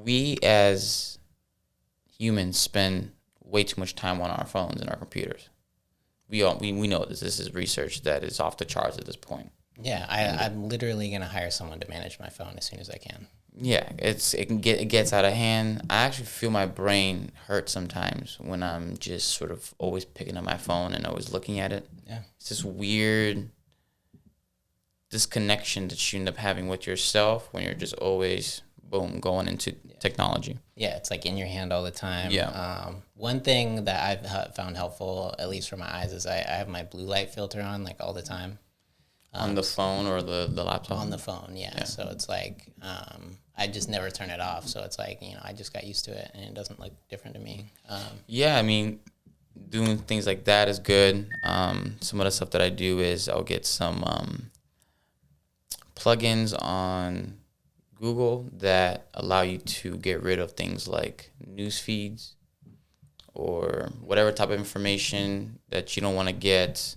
we as humans spend way too much time on our phones and our computers. We know this. This is research that is off the charts at this point. Yeah, I'm literally gonna hire someone to manage my phone as soon as I can. Yeah, it gets out of hand. I actually feel my brain hurt sometimes when I'm just sort of always picking up my phone and always looking at it. Yeah, it's this weird disconnection that you end up having with yourself when you're just always boom going into technology. Yeah, it's like in your hand all the time. Yeah. One thing that I've found helpful, at least for my eyes, is I have my blue light filter on like all the time. On the phone or the laptop? On the phone, yeah. So it's like I just never turn it off. So it's like, I just got used to it and it doesn't look different to me. Yeah, I mean, doing things like that is good. Some of the stuff that I do is I'll get some plugins on Google that allow you to get rid of things like news feeds or whatever type of information that you don't want to get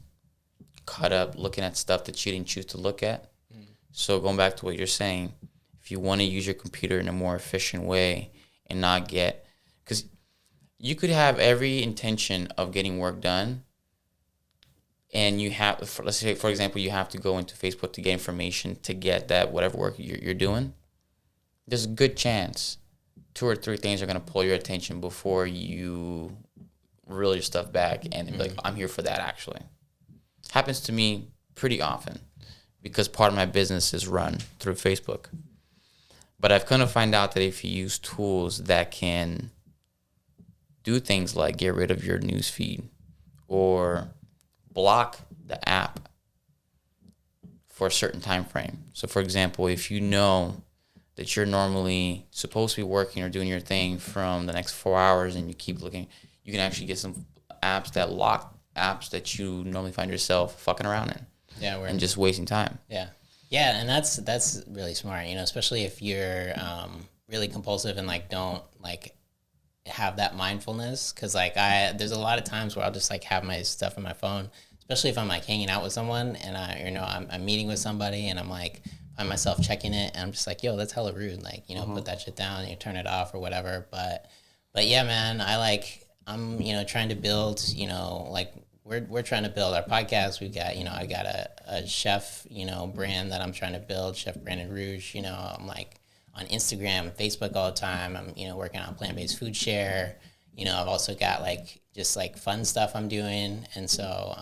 caught up looking at stuff that you didn't choose to look at. So going back to what you're saying, if you want to use your computer in a more efficient way and not get, because you could have every intention of getting work done, and you have, let's say, for example, you have to go into Facebook to get information to get that whatever work you're doing. There's a good chance 2 or 3 things are going to pull your attention before you reel your stuff back and be like, I'm here for that, actually. Happens to me pretty often because part of my business is run through Facebook. But I've come to find out that if you use tools that can do things like get rid of your news feed or block the app for a certain time frame. So for example, if you know that you're normally supposed to be working or doing your thing from the next 4 hours and you keep looking, you can actually get some apps that lock apps that you normally find yourself fucking around in. Yeah, and just wasting time. Yeah. Yeah, and that's really smart, especially if you're really compulsive and like don't like have that mindfulness, because like there's a lot of times where I'll just like have my stuff on my phone, especially if I'm like hanging out with someone and I'm meeting with somebody and I'm like find myself checking it and I'm just like, yo, that's hella rude, like put that shit down and you turn it off or whatever. But yeah, man, I'm trying to build, like we're trying to build our podcast. We've got, I got a chef, brand that I'm trying to build, Chef Brandon Rouge. I'm like on Instagram and Facebook all the time. I'm, working on plant-based food share. I've also got like just like fun stuff I'm doing. And so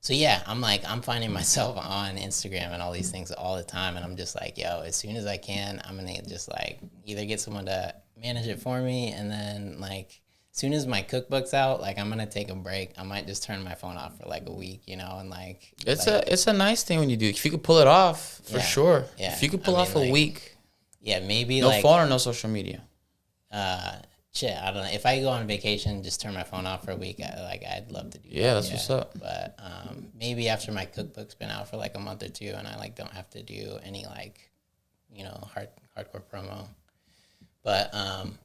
yeah, I'm finding myself on Instagram and all these things all the time. And I'm just like, yo, as soon as I can, I'm going to just like either get someone to manage it for me. And then like, as soon as my cookbook's out, like I'm gonna take a break. I might just turn my phone off for like a week, and like it's a nice thing when you do. If you could pull it off, for sure. Yeah. If you could pull off a week. Yeah, maybe no phone or no social media. Shit, I don't know. If I go on vacation, just turn my phone off for a week. I'd love to do that. Yeah, that's what's up. But maybe after my cookbook's been out for like a month or two, and I like don't have to do any like, hardcore promo. But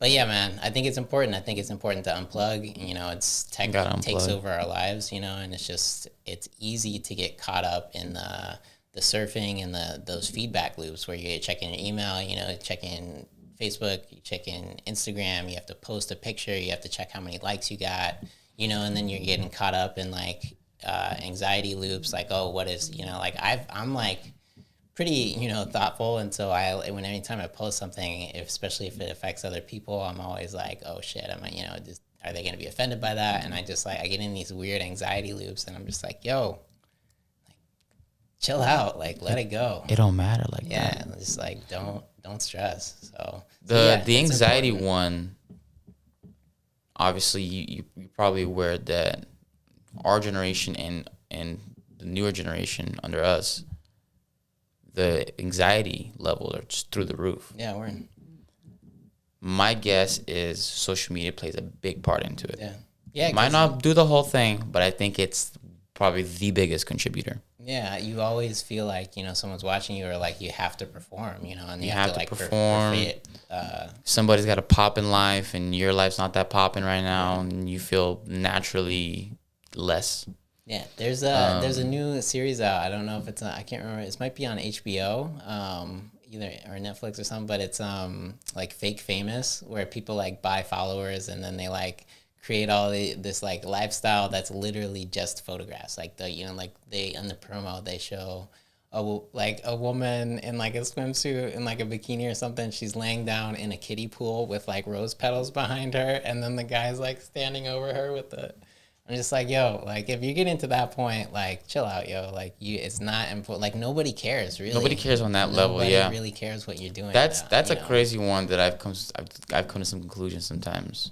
yeah, man, I think it's important. I think it's important to unplug. It's tech takes over our lives, and it's easy to get caught up in the surfing and those feedback loops where you're checking your email, checking Facebook, you checking Instagram, you have to post a picture, you have to check how many likes you got, and then you're getting caught up in like anxiety loops, like, oh, what is, like I'm like pretty, thoughtful. And so anytime I post something, especially if it affects other people, I'm always like, oh shit, are they going to be offended by that? And I get in these weird anxiety loops and I'm just like, yo, like, chill out, like let it go. It don't matter like that. Yeah. Just like, don't stress. So the anxiety one, obviously you're probably aware that our generation and the newer generation under us, the anxiety levels are just through the roof. Yeah, we're in. My guess is social media plays a big part into it. Yeah. Yeah. Might not do the whole thing, but I think it's probably the biggest contributor. Yeah, you always feel like, someone's watching you or like you have to perform, and you have to like perform. Somebody's got to pop in life and your life's not that popping right now and you feel naturally less. Yeah, there's a new series out. I don't know if it's I can't remember. It might be on HBO. either or Netflix or something, but it's like Fake Famous, where people like buy followers and then they like create this like lifestyle that's literally just photographs. Like like they in the promo they show like a woman in like a swimsuit in like a bikini or something. She's laying down in a kiddie pool with like rose petals behind her, and then the guy's like standing over her with the. I'm just like, yo, like if you get into that point, like chill out, yo. Like it's not important. Like nobody cares really. Nobody cares on that level. Yeah, nobody really cares what you're doing. That's a crazy one that I've come to some conclusions sometimes.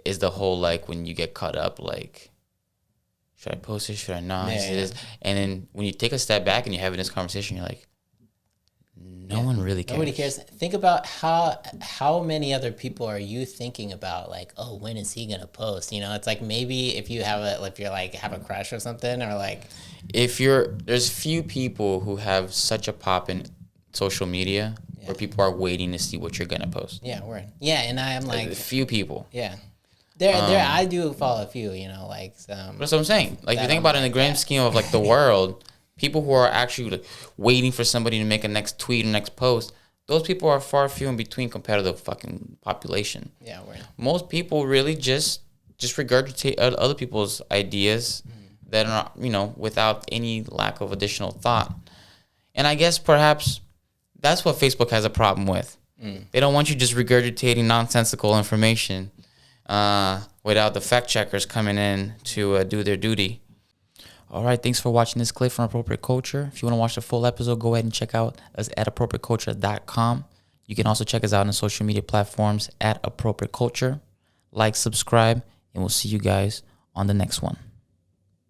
Is the whole like when you get caught up like, should I post it? Should I not? Yeah. And then when you take a step back and you're having this conversation, you're like, no one really cares. Nobody cares. Think about how many other people are you thinking about? Like, oh, when is he gonna post? It's like maybe if you're like have a crush or something, or like there's few people who have such a pop in social media where people are waiting to see what you're gonna post. Yeah, and I'm like a few people. Yeah. There, I do follow a few, like That's what I'm saying. Like, if you think about it in the grand scheme of like the world, people who are actually like waiting for somebody to make a next tweet or next post, those people are far few in between compared to the fucking population. Yeah, most people really just regurgitate other people's ideas that are without any lack of additional thought. And I guess perhaps that's what Facebook has a problem with. They don't want you just regurgitating nonsensical information. Without the fact checkers coming in to do their duty. All right, thanks for watching this clip from Appropriate Culture. If you want to watch the full episode, go ahead and check out us at appropriateculture.com. You can also check us out on social media platforms at Appropriate Culture. Like, subscribe, and we'll see you guys on the next one.